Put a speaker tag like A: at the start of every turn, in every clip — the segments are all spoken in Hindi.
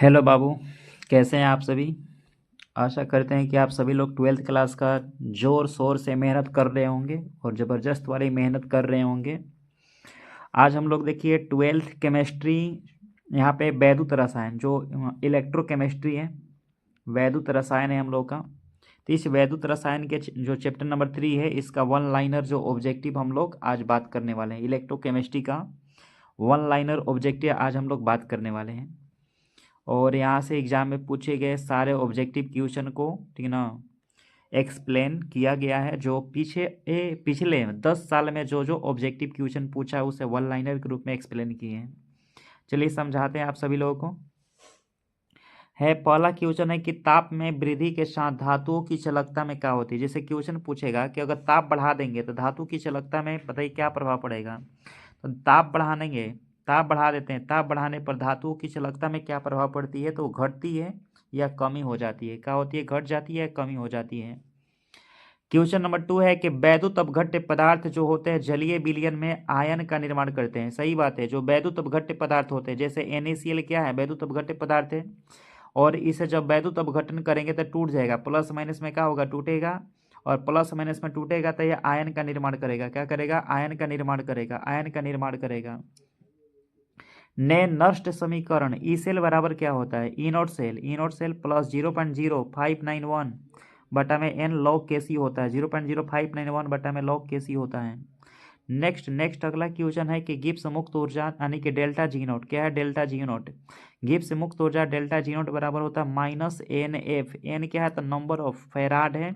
A: हेलो बाबू, कैसे हैं आप सभी। आशा करते हैं कि आप सभी लोग ट्वेल्थ क्लास का ज़ोर शोर से मेहनत कर रहे होंगे और ज़बरदस्त वाली मेहनत कर रहे होंगे। आज हम लोग देखिए ट्वेल्थ केमिस्ट्री, यहाँ पे वैद्युत रसायन जो इलेक्ट्रोकेमिस्ट्री है, वैद्युत रसायन है हम लोग का। तो इस वैद्युत रसायन के जो चैप्टर नंबर 3 है, इसका वन लाइनर जो ऑब्जेक्टिव हम लोग आज बात करने वाले हैं। इलेक्ट्रोकेमिस्ट्री का वन लाइनर ऑब्जेक्टिव आज हम लोग बात करने वाले हैं। और यहाँ से एग्जाम में पूछे गए सारे ऑब्जेक्टिव क्वेश्चन को, ठीक है ना, एक्सप्लेन किया गया है। जो पिछले 10 साल में जो जो ऑब्जेक्टिव क्वेश्चन पूछा है उसे वन लाइनर के रूप में एक्सप्लेन किए हैं। चलिए समझाते हैं आप सभी लोगों को। है पहला क्वेश्चन है कि ताप में वृद्धि के साथ धातुओं की चालकता में क्या होती है। जैसे क्वेश्चन पूछेगा कि अगर ताप बढ़ा देंगे तो धातु की चालकता में बताइए क्या प्रभाव पड़ेगा। तो ताप बढ़ा देते हैं, ताप बढ़ाने पर धातुओं की चालकता में क्या प्रभाव पड़ती है, तो घटती है या कमी हो जाती है। क्या होती है, घट जाती है या कमी हो जाती है। क्वेश्चन नंबर 2 है कि वैद्युत अपघट्य पदार्थ जो होते हैं जलीय विलयन में आयन का निर्माण करते हैं। सही बात है, जो वैद्युत अपघट्य पदार्थ होते हैं जैसे NaCl क्या है, वैद्युत अपघट्य पदार्थ है। और इसे जब वैद्युत अपघटन करेंगे तो टूट जाएगा, प्लस माइनस में क्या होगा, टूटेगा। और प्लस माइनस में टूटेगा तो यह आयन का निर्माण करेगा। क्या करेगा, आयन का निर्माण करेगा, आयन का निर्माण करेगा। ने नष्ट समीकरण ई सेल बराबर क्या होता है, ई नॉट सेल प्लस 0.0591 बटा में एन लॉग के सी होता है। 0.0591 बटा में लॉग के सी होता है। नेक्स्ट अगला क्वेश्चन है कि गिब्स मुक्त ऊर्जा यानी कि डेल्टा जी नॉट क्या है, डेल्टा जी नॉट। गिब्स मुक्त ऊर्जा डेल्टा जी नॉट बराबर होता है -NF। एन क्या है, तो नंबर ऑफ फैराड है,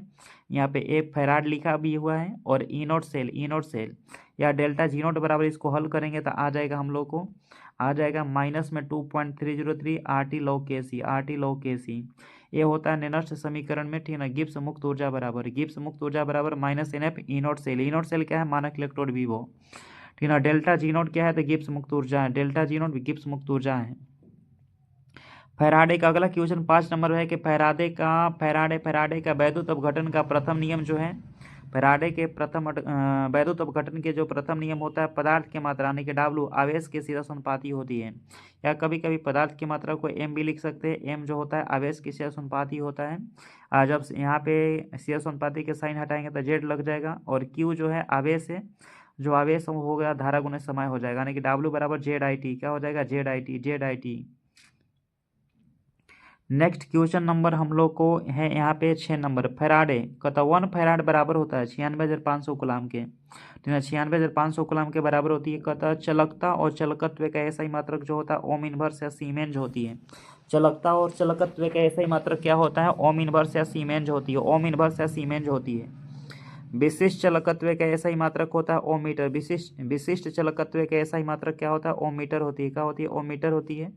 A: यहाँ पे एफ फैराड लिखा भी हुआ है। और ई नॉट सेल या डेल्टा जी नॉट बराबर, इसको हल करेंगे तो आ जाएगा हम लोग को, आ जाएगा माइनस में 2.303 RT लॉग के सी, RT लॉग के सी। ये होता है निरस्त समीकरण में, ठीक है ना। गिब्स मुक्त ऊर्जा बराबर -NF ई नॉट सेल क्या है, मानक इलेक्ट्रोड विभव, ठीक है ना। डेल्टा जी नॉट क्या है, तो गिब्स मुक्त ऊर्जा है, डेल्टा जी नॉट गिब्स मुक्त ऊर्जा है। फैराडे का अगला क्वेश्चन 5 नंबर है कि फैराडे का वैद्युत अपघटन का प्रथम नियम जो है, फैराडे के वैद्युत अपघटन के जो प्रथम नियम होता है, पदार्थ की मात्रा यानी कि W आवेश के सीधा समानुपाती होती है। या कभी कभी पदार्थ की मात्रा को M भी लिख सकते हैं। M जो होता है आवेश के सीधा समानुपाती होता है। जब यहाँ पे सीधा समानुपाती के साइन हटाएंगे तो Z लग जाएगा। और Q जो है आवेश है, जो आवेश हो गया धारा गुने समय हो जाएगा, यानी कि W बराबर ZIT। क्या हो जाएगा, ZIT। नेक्स्ट क्वेश्चन नंबर हम लोग को है यहाँ पे 6 नंबर। फैराडे कहता 1 फैराड बराबर होता है 96,500 गुलाम के, ठीक है। 96,500 गुलाम के बराबर होती है। कहता चलकता और चलकत्व का ऐसा ही मात्रक जो होता है ओम इनवर्स या सीमेंज होती है। चलकता और चलकत्व का ऐसा ही मात्रक क्या होता है, ओम इनवर्स या सीमेंज होती है, ओम इनवर्स या सीमेंज होती है। विशिष्ट चलकत्व का ऐसा ही मात्रक होता है ओम मीटर। विशिष्ट चलकत्व का ऐसा ही मात्रक क्या होता है, ओम मीटर होती है। क्या होती है, ओम मीटर होती है,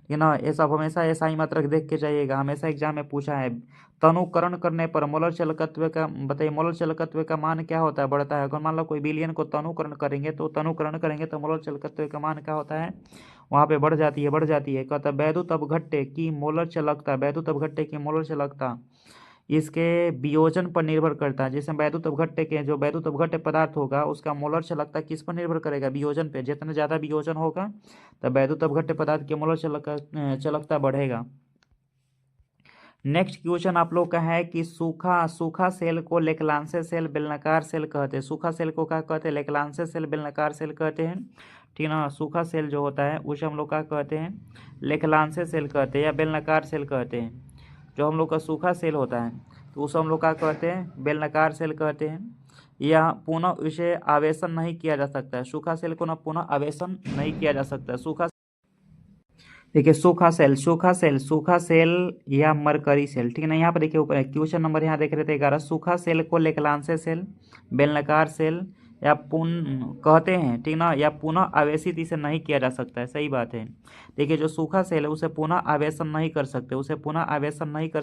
A: ये ना। ये सब हमेशा ऐसा ही मात्रक देख के जाइएगा, हमेशा एग्जाम में पूछा है। तनुकरण करने पर मोलर चालकत्व का बताइए, मोलर चालकत्व का मान क्या होता है, बढ़ता है। अगर मान लो कोई विलयन को तनुकरण करेंगे तो मोलर चालकत्व का मान क्या होता है, वहाँ पे बढ़ जाती है, कहता वैद्युत अपघट्य की मोलर चालकता, वैद्युत अपघट्य की मोलर चालकता इसके वियोजन पर निर्भर करता है। जैसे वैद्युत अपघट्य पदार्थ होगा उसका मोलर चालकता किस पर निर्भर करेगा, वियोजन पे। जितना ज़्यादा वियोजन होगा तब वैद्युत अपघट्य पदार्थ की मोलर चालकता बढ़ेगा। नेक्स्ट क्वेश्चन आप लोग का है कि सूखा सेल को लेक्लांसे सेल बेलनाकार सेल कहते हैं। सूखा सेल को क्या कहते हैं, लेक्लांसे सेल बेलनाकार सेल कहते हैं, ठीक है ना। सूखा सेल जो होता है उसे हम लोग क्या कहते हैं, लेक्लांसे सेल कहते हैं या बेलनाकार सेल कहते हैं। जो हम लोग का सूखा सेल होता है तो उसे हम लोग क्या कहते हैं, बेलनाकार सेल कहते हैं। या पुनः इसे आवेशन नहीं किया जा सकता है, सूखा सेल को ना पुनः आवेशन नहीं किया जा सकता है। देखिए सूखा सेल या मरकरी सेल, ठीक है ना। यहाँ पर देखिए ऊपर क्वेश्चन नंबर यहाँ देख रहे थे 11। सूखा सेल को लेक्लांसे सेल, बेलनाकार सेल या कहते हैं, ठीक ना, या पुनः आवेशित इसे नहीं किया जा सकता है। सही बात है। देखिए जो सूखा सेल है उसे पुनः आवेशन नहीं कर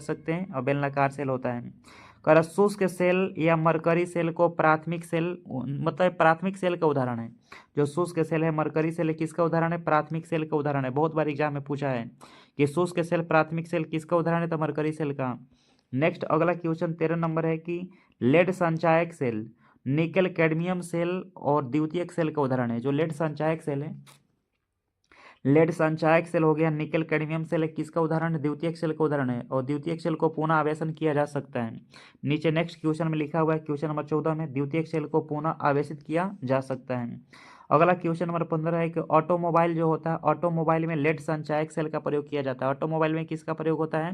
A: सकते, हैं, और बेलनाकार सेल होता है। कर शुष्क सेल या मरकरी सेल को प्राथमिक सेल, मतलब प्राथमिक सेल का उदाहरण है। जो शुष्क सेल है मरकरी सेल किसका उदाहरण है, प्राथमिक सेल का उदाहरण है। बहुत बार एग्जाम में पूछा है कि शुष्क सेल प्राथमिक सेल किसका उदाहरण है, तो मरकरी सेल का। नेक्स्ट अगला क्वेश्चन 13 नंबर है कि लेड संचायक सेल निकल कैडमियम सेल और द्वितीयक सेल का उदाहरण है। जो लेड संचायक सेल है, लेड संचायक सेल हो गया, निकल कैडमियम सेल है, किसका उदाहरण है? द्वितीयक सेल का उदाहरण है, और द्वितीयक सेल को पुनः आवेशन किया जा सकता है। नीचे नेक्स्ट क्वेश्चन में लिखा हुआ है, क्वेश्चन नंबर 14 में द्वितीयक सेल को पुनः आवेशित किया जा सकता है। अगला क्वेश्चन नंबर 15 है कि ऑटोमोबाइल जो होता है, ऑटोमोबाइल में लेड संचायक सेल का प्रयोग किया जाता है। ऑटोमोबाइल में किसका प्रयोग होता है?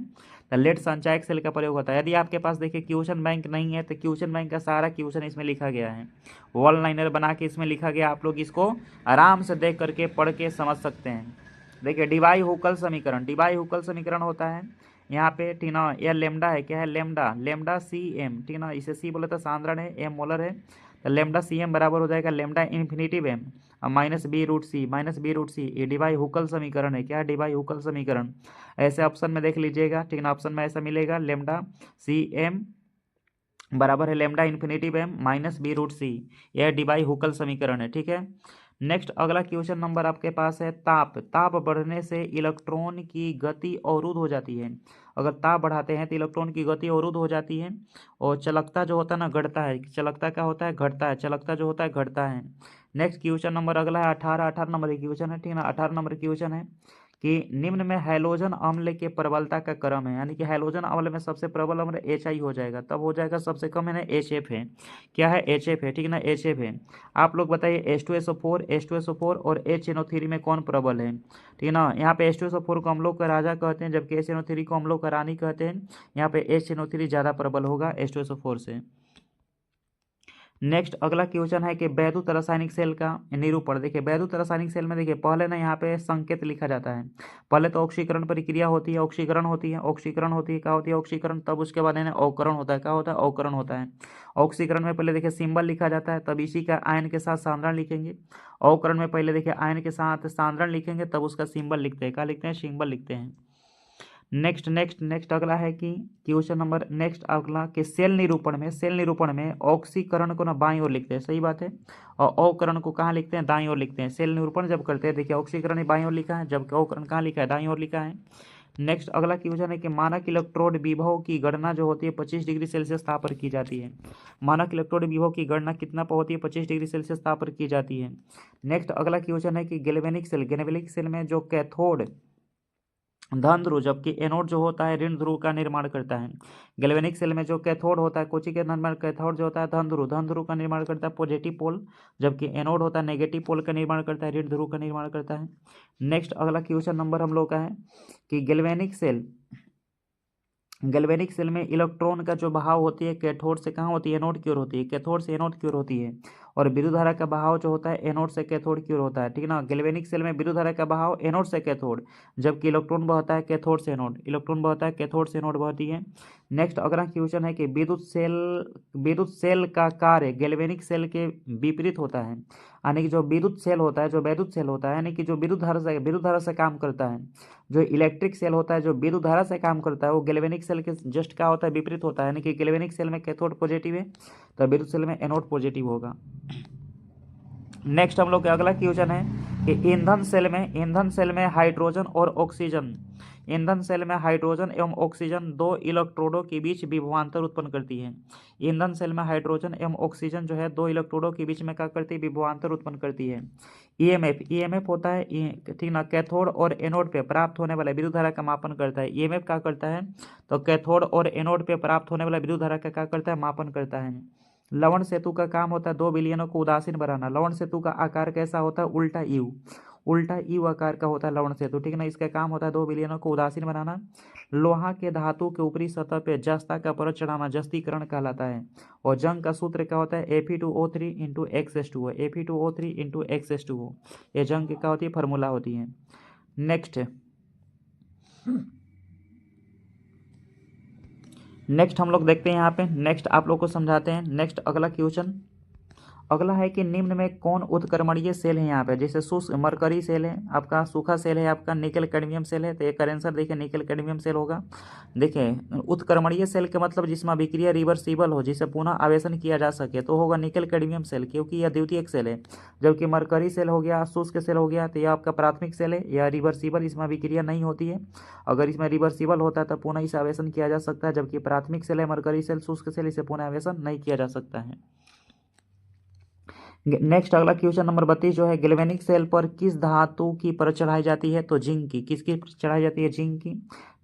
A: तो लेड संचायक सेल का प्रयोग होता है। यदि आपके पास देखिए क्वेश्चन बैंक नहीं है तो क्वेश्चन बैंक का सारा क्वेश्चन इसमें लिखा गया है, वन लाइनर बना के इसमें लिखा गया, आप लोग इसको आराम से देख करके पढ़ के समझ सकते हैं। देखिए डिबाई हुकल समीकरण, डिबाई हुकल समीकरण होता है यहाँ पे, ठीक ना। यह लेमडा है, क्या है? लेमडा, लेमडा सी एम, ठीक ना। इसे सी बोले तो सांद्रण है, एम मोलर है, तो लेमडा सी एम बराबर हो जाएगा lambda infinitive M minus B root C, minus B root C. ये डिबाई हुकल समीकरण है, क्या है? डिबाई हुकल समीकरण। ऐसे ऑप्शन में देख लीजिएगा, ठीक ना। ऑप्शन में ऐसा मिलेगा लेमडा सी एम बराबर है lambda infinitive M minus B root C. यह डिबाई हुकल समीकरण है, ठीक है। नेक्स्ट अगला क्वेश्चन नंबर आपके पास है ताप, ताप बढ़ने से इलेक्ट्रॉन की गति अवरुद्ध हो जाती है। अगर ताप बढ़ाते हैं तो इलेक्ट्रॉन की गति अवरुद्ध हो जाती है, और चलकता जो होता है ना घटता है। चलकता क्या होता है? घटता है। चलकता जो होता है घटता है। नेक्स्ट क्वेश्चन नंबर अगला है 18, 18 नंबर क्वेश्चन है, ठीक है ना। 18 नंबर क्वेश्चन है कि निम्न में हैलोजन अम्ल के प्रबलता का क्रम है, यानी कि हैलोजन अम्ल में सबसे प्रबल अम्ल HI हो जाएगा, तब हो जाएगा सबसे कम है ना HF है। क्या है? HF है, ठीक है ना, HF है। आप लोग बताइए H2SO4, H2SO4 और HNO3 में कौन प्रबल है? ठीक है ना। यहाँ पे H2SO4 को हम लोग का राजा कहते हैं, जबकि HNO3 को हम लोग का रानी कहते हैं। यहाँ पे HNO3 ज़्यादा प्रबल होगा H2SO4 से। नेक्स्ट अगला क्वेश्चन है कि वैद्युत रासायनिक सेल का निरूपण। देखिए वैद्युत रासायनिक सेल में देखिए पहले ना यहाँ पे संकेत लिखा जाता है। पहले तो ऑक्सीकरण प्रक्रिया होती है, ऑक्सीकरण होती है, ऑक्सीकरण होती है, क्या होती है? ऑक्सीकरण। तब उसके बाद है ना अवकरण होता है, क्या होता है? अवकरण होता है। ऑक्सीकरण में पहले देखिए सिंबल लिखा जाता है, तब इसी का आयन के साथ सांद्रण लिखेंगे। अवकरण में पहले देखिए आयन के साथ सांद्रण लिखेंगे, तब उसका सिंबल लिखते हैं, क्या लिखते हैं? सिंबल लिखते हैं। नेक्स्ट नेक्स्ट नेक्स्ट अगला है कि क्वेश्चन नंबर नेक्स्ट अगला कि सेल निरूपण में, सेल निरूपण में ऑक्सीकरण को ना बाईं ओर लिखते हैं, सही बात है, और अवकरण को कहाँ लिखते हैं? दाईं ओर लिखते हैं। सेल निरूपण जब करते हैं, देखिए ऑक्सीकरण बाईं ओर लिखा है, जबकि अवकरण कहाँ लिखा है? दाईं ओर लिखा है। नेक्स्ट अगला क्वेश्चन है कि मानक इलेक्ट्रोड विभव की गणना जो होती है 25 डिग्री सेल्सियस ताप पर की जाती है। मानक इलेक्ट्रोड विभव की गणना कितना पर होती है? 25 डिग्री सेल्सियस ताप पर की जाती है। नेक्स्ट अगला क्वेश्चन है कि गैल्वेनिक सेल, गैल्वेनिक सेल में जो कैथोड धन ध्रुव जबकि एनोड जो होता है ऋण ध्रुव का निर्माण करता है। गैल्वेनिक सेल में जो कैथोड होता है, कोची के निर्माण, कैथोड जो होता है धन ध्रुव, धन ध्रुव का निर्माण करता है पॉजिटिव पोल, जबकि एनोड होता है नेगेटिव पोल का निर्माण करता है, ऋण ध्रुव का निर्माण करता है। नेक्स्ट अगला क्वेश्चन नंबर हम लोग का है कि गैल्वेनिक सेल, गैल्वेनिक सेल में इलेक्ट्रॉन का जो बहाव होती है कैथोड से कहाँ होती है? एनोड की ओर होती है। कैथोड से एनोड की ओर होती है, और विद्युत धारा का बहाव जो होता है एनोड से कैथोड की ओर होता है, ठीक है ना। गैल्वेनिक सेल में विद्युत धारा का बहाव एनोड से कैथोड, जबकि इलेक्ट्रॉन बहता है कैथोड से एनोड, इलेक्ट्रॉन बहता है कैथोड से एनोड बहती है। नेक्स्ट अगला क्वेश्चन है कि विद्युत सेल का कार्य गैल्वेनिक सेल के विपरीत होता है, यानी कि जो विद्युत सेल होता है, जो वैद्युत सेल होता है, यानी कि जो विद्युत धारा से काम करता है, जो इलेक्ट्रिक सेल होता है जो विद्युत धारा से काम करता है, वो गैल्वेनिक सेल के जस्ट क्या होता है? विपरीत होता है, यानी कि गैल्वेनिक सेल में कैथोड पॉजिटिव है तो विद्युत सेल में एनोड पॉजिटिव होगा। नेक्स्ट हम लोग का अगला क्वेश्चन है कि ईंधन सेल में हाइड्रोजन और ऑक्सीजन, ईंधन सेल में हाइड्रोजन एवं ऑक्सीजन दो इलेक्ट्रोडों के बीच विभवांतर उत्पन्न करती है। ईंधन सेल में हाइड्रोजन एवं ऑक्सीजन जो है दो इलेक्ट्रोडों के बीच में क्या करती है? विभवांतर उत्पन्न करती है। ईएमएफ होता है, ठीक ना, कैथोड और एनोड पे प्राप्त होने वाले विद्युत धारा का मापन करता है। ईएमएफ क्या करता है? तो कैथोड और एनोड पे प्राप्त होने वाला विद्युत धारा का क्या करता है? मापन करता है। लवण सेतु का काम होता है दो विलयनों को उदासीन बनाना। लवण सेतु का आकार कैसा होता है? उल्टा यू, उल्टा यू आकार का होता है लवण सेतु, ठीक है ना। इसका काम होता है दो विलयनों को उदासीन बनाना। लोहा के धातु के ऊपरी सतह पे जस्ता का परत चढ़ाना जस्तीकरण कहलाता है। और जंग का सूत्र क्या होता है? Fe2O3 into X2O, Fe2O3 into X2O, ये जंग की क्या होती है? फार्मूला होती है। नेक्स्ट हम लोग देखते हैं यहाँ पे, नेक्स्ट आप लोग को समझाते हैं। नेक्स्ट अगला क्वेश्चन अगला है कि निम्न में कौन उत्क्रमणीय सेल है? यहाँ पे जैसे शुष्क मरकरी सेल है आपका, सूखा सेल है आपका, निकल कैडमियम सेल है, तो एक आंसर देखिए निकल कैडमियम सेल होगा। देखिए उत्क्रमणीय सेल के मतलब जिसमें अभिक्रिया रिवर्सिबल हो, जिसे पुनः आवेशन किया जा सके, तो होगा निकल कैडमियम सेल, क्योंकि यह द्वितीयक सेल है। जबकि मरकरी सेल हो गया, शुष्क सेल हो गया, तो यह आपका प्राथमिक सेल है, यह रिवर्सिबल, इसमें अभिक्रिया नहीं होती है। अगर इसमें रिवर्सिबल होता है तो पुनः इसे आवेशन किया जा सकता है, जबकि प्राथमिक सेल है मरकरी सेल, शुष्क सेल, इसे पुनः आवेशन नहीं किया जा सकता है। नेक्स्ट अगला क्वेश्चन नंबर 32 जो है, गैल्वेनिक सेल पर किस धातु की परत चढ़ाई जाती है? तो जिंक की। किसकी चढ़ाई जाती है? जिंक की।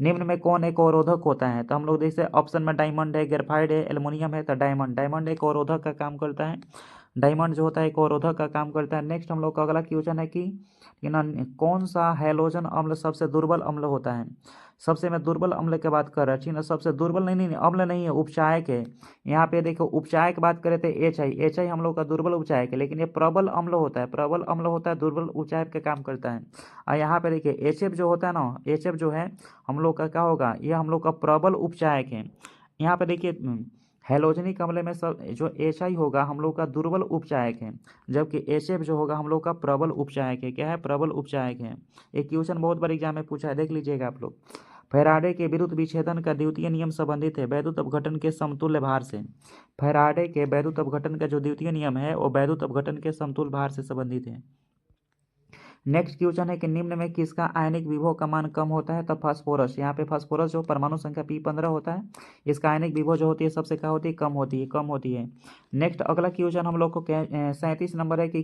A: निम्न में कौन एक अवरोधक होता है? तो हम लोग देखते हैं ऑप्शन में डायमंड है, ग्रेफाइट है, एल्युमिनियम है। तो डायमंड, डायमंड एक अवरोधक का काम करता है। डायमंड जो होता है एक अवरोधक का काम करता है। नेक्स्ट हम लोग का अगला क्वेश्चन है कि ना कौन सा हैलोजन अम्ल सबसे दुर्बल अम्ल होता है? सबसे मैं दुर्बल अम्ल की बात कर रहा है, ठीक ना। सबसे दुर्बल नहीं नहीं अम्ल नहीं है, उपचायक है। यहाँ पे देखो उपचायक की बात करें तो एच आई हम लोग का दुर्बल उपचायक है, लेकिन ये प्रबल अम्ल होता है। प्रबल अम्ल होता है, दुर्बल उपचायक का काम करता है। और यहाँ पे देखिए एच जो होता है ना, एच जो है हम लोग का क्या होगा, ये हम लोग का प्रबल उपचायक है। यहाँ पे देखिए हैलोजनिक अम्ल में सब जो एच आई होगा हम लोग का दुर्बल उपचायक है, जबकि एच जो होगा हम लोग का प्रबल उपचायक है। क्या है? प्रबल उपचायक है। एक क्वेश्चन बहुत बार एग्जाम में पूछा है, देख लीजिएगा आप लोग। फैराडे के विद्युत विच्छेदन का द्वितीय नियम संबंधित है वैद्युत अपघटन के समतुल्य भार से। फैराडे के वैद्युत अपघटन का जो द्वितीय नियम है वो वैद्युत अपघटन के समतुल्य भार से संबंधित है। नेक्स्ट क्वेश्चन है कि निम्न में किसका आयनिक विभव का मान कम होता है? तो फास्फोरस। यहाँ पे फास्फोरस जो परमाणु संख्या P15 होता है, इसका आयनिक विभव जो होती है सबसे क्या होती है? कम होती है, कम होती है। नेक्स्ट अगला क्वेश्चन हम लोग को 37 नंबर है कि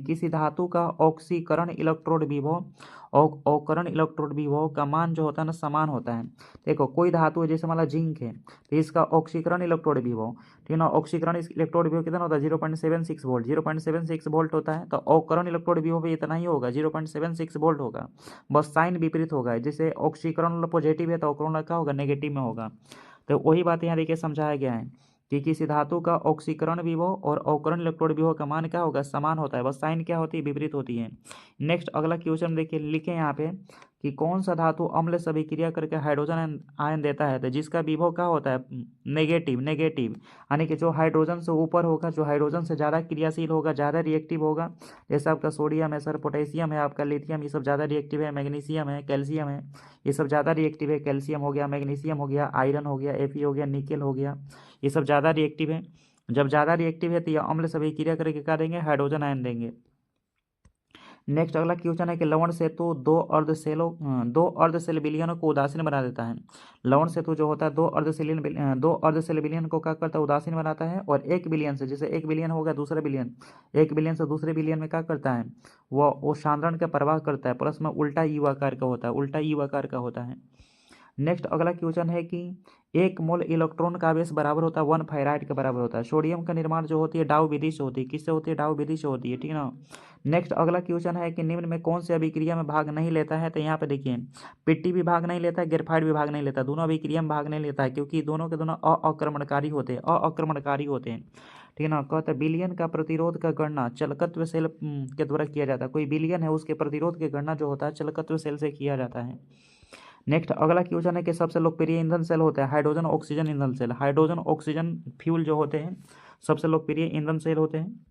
A: किसी धातु का ऑक्सीकरण इलेक्ट्रोड विभव और अवकरण इलेक्ट्रोड विभव का मान जो होता है ना समान होता है। देखो कोई धातु है, जैसे मान जिंक है, तो इसका ऑक्सीकरण इलेक्ट्रोड विभव, ठीक है ना, ऑक्सीकरण इलेक्ट्रोड विभव कितना होता है? 0.76 वोल्ट, 0.76 वोल्ट होता है। तो अवकरण इलेक्ट्रोड विभव भी इतना ही होगा, 0.76 वोल्ट होगा। बस साइन विपरीत होगा, जैसे ऑक्सीकरण पॉजिटिव है तो अवकरण क्या होगा? नेगेटिव में होगा। तो वही बात यहाँ देखिए समझाया गया है कि किसी धातु का ऑक्सीकरण विभव और अवकरण इलेक्ट्रोड विभव का मान क्या होगा? समान होता है, बस साइन क्या होती है? विपरीत होती है। नेक्स्ट अगला क्वेश्चन देखिए, लिखे यहाँ पे कि कौन सा धातु अम्ल से अभिक्रिया करके हाइड्रोजन आयन देता है? तो जिसका विभव क्या होता है? Negative, negative. यानी कि जो हाइड्रोजन से ऊपर होगा, जो हाइड्रोजन से ज़्यादा क्रियाशील होगा, ज़्यादा रिएक्टिव होगा। जैसे आपका सोडियम है सर, पोटेशियम है, आपका लिथियम, ये सब ज़्यादा रिएक्टिव है। मैग्नीशियम है, कैल्शियम है, ये सब ज़्यादा रिएक्टिव है। कैल्शियम हो गया, मैग्नीशियम हो गया, आयरन हो गया, एफी हो गया, निकेल हो गया, ये सब ज़्यादा रिएक्टिव है। जब ज़्यादा रिएक्टिव है तो ये अम्ल से अभिक्रिया करके क्या देंगे? हाइड्रोजन आयन देंगे। नेक्स्ट अगला क्वेश्चन है कि लवण सेतु दो अर्धशैल विलयनों को उदासीन बना देता है। लवण सेतु जो होता है दो अर्धशैल विलयन को क्या करता है? उदासीन बनाता है। और एक विलयन से, जैसे एक विलयन हो गया दूसरा विलयन, एक विलयन से दूसरे विलयन में क्या करता है? वो सांद्रण का प्रवाह करता है, प्लस में उल्टा यू आकार का होता है, उल्टा यू आकार का होता है। नेक्स्ट अगला क्वेश्चन है कि एक मोल इलेक्ट्रॉन का आवेश बराबर होता है 1 फेराइड के बराबर होता है। सोडियम का निर्माण जो होती है डाउ विधि से होती है। किससे होती है? डाउ विधि से होती है, ठीक है ना। नेक्स्ट अगला क्वेश्चन है कि निम्न में कौन से अभिक्रिया में भाग नहीं लेता है? तो यहाँ पे देखिए पिट्टी भी भाग नहीं लेता है, ग्रेफाइट भी भाग नहीं लेता, दोनों अभिक्रिया में भाग नहीं लेता है, क्योंकि दोनों के दोनों अआक्रमणकारी होते हैं, अआक्रमणकारी होते हैं, ठीक है ना। कहते हैं बिलियन का प्रतिरोध का गणना चलकत्व सेल के द्वारा किया जाता है। कोई बिलियन है उसके प्रतिरोध की गणना जो होता है चलकत्व सेल से किया जाता है। नेक्स्ट अगला क्वेश्चन है कि सबसे लोकप्रिय ईंधन सेल होता है हाइड्रोजन ऑक्सीजन ईंधन सेल। हाइड्रोजन ऑक्सीजन फ्यूल जो होते हैं सबसे लोकप्रिय ईंधन सेल होते हैं।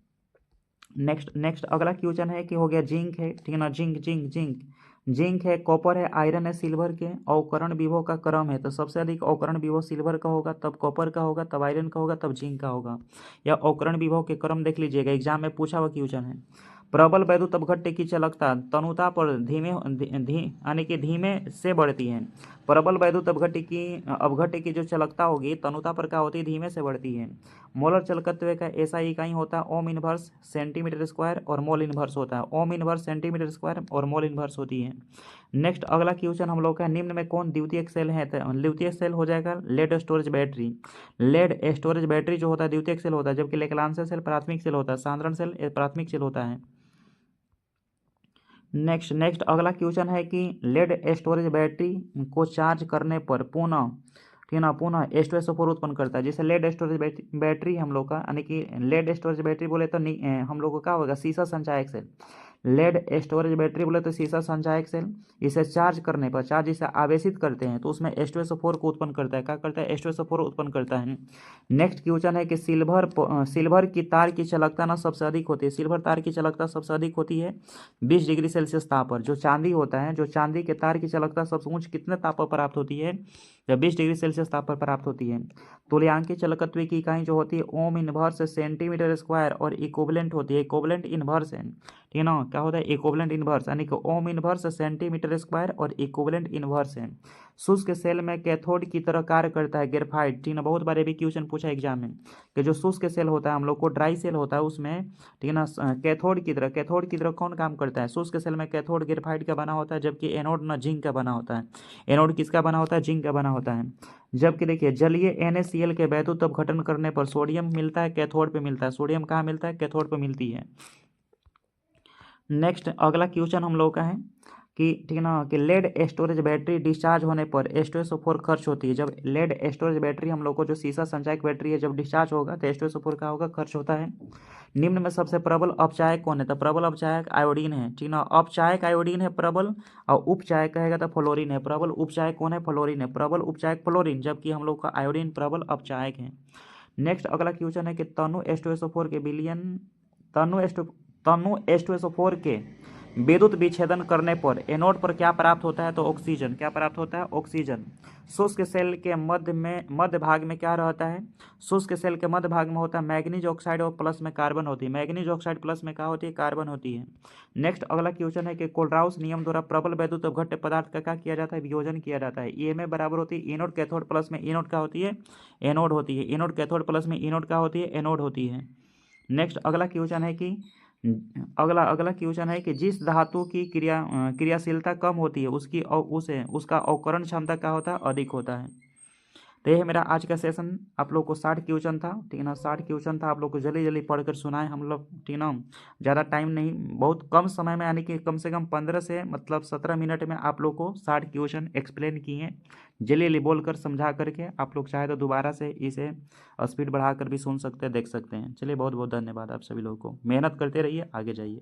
A: नेक्स्ट अगला क्वेश्चन है कि हो गया जिंक है, ठीक है ना, जिंक जिंक जिंक जिंक है, कॉपर है, आयरन है, सिल्वर के अवकरण विभव का क्रम है। तो सबसे अधिक अवकरण विभव सिल्वर का होगा, तब कॉपर का होगा, तब आयरन का होगा, तब जिंक का होगा। या अवकरण विभव के क्रम देख लीजिएगा, एग्जाम में पूछा हुआ क्वेश्चन है। प्रबल वैद्युत अपघट्य की चालकता तनुता पर यानी कि धीमे से बढ़ती है। प्रबल वैद्युत अपघट्य की जो चालकता होगी तनुता पर क्या होती है? धीमे से बढ़ती है। मोलर चालकत्व का ऐसा इकाई होता है ओम इनवर्स सेंटीमीटर स्क्वायर और मोल इनवर्स होता है। ओम इनवर्स सेंटीमीटर स्क्वायर और मोल इनवर्स होती है। नेक्स्ट अगला क्वेश्चन हम लोग का, निम्न में कौन द्वितीयक सेल है? तो द्वितीयक सेल हो जाएगा lead storage battery. Lead storage battery जो होता है द्वितीयक सेल होता है, जबकि लेक्लांसा सेल प्राथमिक सेल होता है, सांद्रण सेल प्राथमिक सेल होता है। नेक्स्ट अगला क्वेश्चन है कि लेड स्टोरेज बैटरी को चार्ज करने पर पुनः, ठीक है ना, पुनः H2SO4 उत्पन्न करता है। जैसे लेड स्टोरेज बैटरी हम लोग का, यानी कि लेड स्टोरेज बैटरी बोले तो हम लोग को क्या होगा? शीशा संचायक सेल। लेड स्टोरेज बैटरी बोले तो शीशा संचायक सेल, इसे चार्ज करने पर, चार्ज इसे आवेशित करते हैं तो उसमें H2SO4 को उत्पन्न करता है। क्या करता है? H2SO4 उत्पन्न करता है। नेक्स्ट क्वेश्चन है कि सिल्वर की तार की चालकता ना सबसे अधिक होती है। सिल्वर तार की चालकता सबसे अधिक होती है 20 डिग्री सेल्सियस ताप पर। जो चांदी होता है, जो चांदी के तार की चालकता सबसे उच्च कितने ताप पर प्राप्त होती है? जब 20 डिग्री सेल्सियस तापमान प्राप्त होती है। तुल्यांकीय चालकत्व की इकाई जो होती है ओम इनवर्स सेंटीमीटर स्क्वायर और इक्विवेलेंट होती है। इक्विवेलेंट इनवर्स है, ठीक है ना, क्या होता है इक्विवेलेंट इनवर्स, यानी कि ओम इनवर्स सेंटीमीटर स्क्वायर और इक्विवेलेंट इनवर्स है। शुष्क सेल में कैथोड की तरह कार्य करता है ग्रेफाइट, ठीक है ना, बहुत बार ये भी क्वेश्चन पूछा एग्जाम में कि जो शुष्क सेल होता है हम लोग को ड्राई सेल होता है उसमें, ठीक है ना, कैथोड की तरह कौन काम करता है। शुष्क सेल में कैथोड ग्रेफाइट का बना होता है, जबकि एनोड ना जिंक का बना होता है। एनोड किसका बना होता है, जिंक का बना होता है। जबकि देखिए जलीय NaCl के वैद्युत अपघटन करने पर सोडियम मिलता है, कैथोड पे मिलता है। सोडियम कहाँ मिलता है, कैथोड पे मिलती है। नेक्स्ट अगला क्वेश्चन हम लोग का है कि, ठीक है ना, कि लेड स्टोरेज बैटरी डिस्चार्ज होने पर H2SO4 खर्च होती है। जब लेड स्टोरेज बैटरी हम लोग को जो शीशा संचायक बैटरी है जब डिस्चार्ज होगा तो H2SO4 का होगा, खर्च होता है। निम्न में सबसे प्रबल अपचायक कौन है, तो प्रबल अपचायक आयोडीन है, ठीक ना। अपचायक आयोडीन है प्रबल, और उपचायक कहेगा तो फ्लोरीन है। प्रबल उपचायक कौन है, फ्लोरीन है। प्रबल उपचायक फ्लोरीन, जबकि हम लोग का आयोडीन प्रबल अपचायक है। नेक्स्ट अगला क्वेश्चन है कि तनु H2SO4 के विलयन तनु H2SO4 के विद्युत विच्छेदन करने पर एनोड पर क्या प्राप्त होता है, तो ऑक्सीजन। क्या प्राप्त होता है, ऑक्सीजन। शुष्क सेल के मध्य भाग में क्या रहता है, शुष्क सेल के मध्य भाग में होता है मैग्नीज ऑक्साइड और प्लस में कार्बन होती है। मैग्नीज ऑक्साइड प्लस में क्या होती है, कार्बन होती है। नेक्स्ट अगला क्वेश्चन है कि कोलराउस नियम द्वारा प्रबल वैद्युत अपघट्य पदार्थ का क्या किया जाता है, वियोजन किया जाता है। EMF बराबर होती है एनोड कैथोड प्लस में एनोड क्या होती है, एनोड होती है। एनोड कैथोड प्लस में एनोड क्या होती है, एनोड होती है। नेक्स्ट अगला क्वेश्चन है कि अगला क्वेश्चन है कि जिस धातु की क्रियाशीलता कम होती है उसका अवकरण क्षमता क्या होता है, अधिक होता है। तो यह मेरा आज का सेशन आप लोग को 60 क्वेश्चन था, ठीक है ना। 60 क्वेश्चन था, आप लोग को जल्दी जल्दी पढ़कर सुनाए हम लोग, ठीक है ना। ज़्यादा टाइम नहीं, बहुत कम समय में, यानी कि कम से कम 15 से मतलब 17 मिनट में आप लोग को 60 क्वेश्चन एक्सप्लेन किए। जल्दी जल्दी बोल कर समझा करके आप लोग चाहे तो दोबारा से इसे स्पीड बढ़ा कर भी सुन सकते हैं, देख सकते हैं। चलिए बहुत बहुत धन्यवाद आप सभी लोगों को, मेहनत करते रहिए, आगे जाइए।